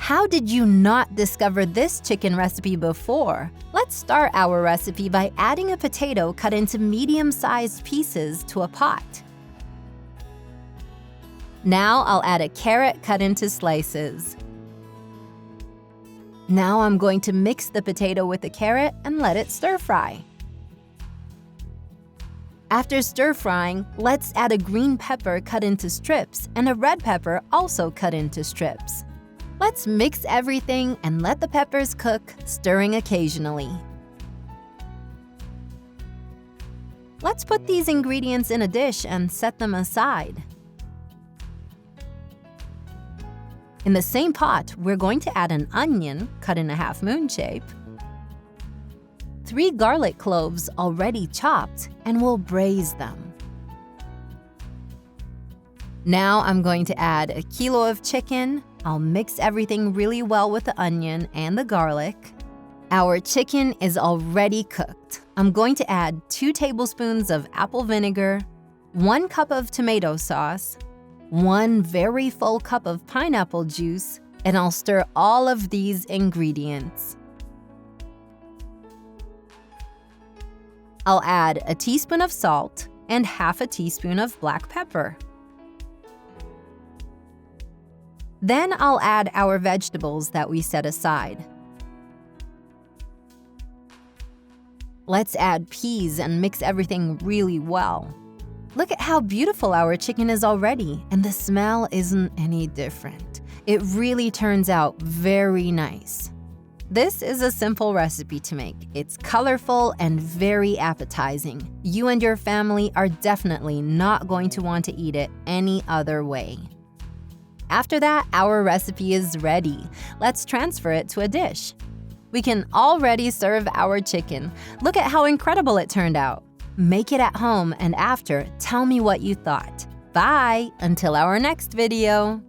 How did you not discover this chicken recipe before? Let's start our recipe by adding a potato cut into medium-sized pieces to a pot. Now I'll add a carrot cut into slices. Now I'm going to mix the potato with the carrot and let it stir-fry. After stir-frying, let's add a green pepper cut into strips and a red pepper also cut into strips. Let's mix everything and let the peppers cook, stirring occasionally. Let's put these ingredients in a dish and set them aside. In the same pot, we're going to add an onion cut in a half-moon shape, 3 garlic cloves already chopped, and we'll braise them. Now I'm going to add a kilo of chicken. I'll mix everything really well with the onion and the garlic. Our chicken is already cooked. I'm going to add 2 tablespoons of apple vinegar, 1 cup of tomato sauce, 1 very full cup of pineapple juice, and I'll stir all of these ingredients. I'll add a teaspoon of salt and half a teaspoon of black pepper. Then I'll add our vegetables that we set aside. Let's add peas and mix everything really well. Look at how beautiful our chicken is already, and the smell isn't any different. It really turns out very nice. This is a simple recipe to make. It's colorful and very appetizing. You and your family are definitely not going to want to eat it any other way. After that, our recipe is ready. Let's transfer it to a dish. We can already serve our chicken. Look at how incredible it turned out. Make it at home and after, tell me what you thought. Bye, until our next video.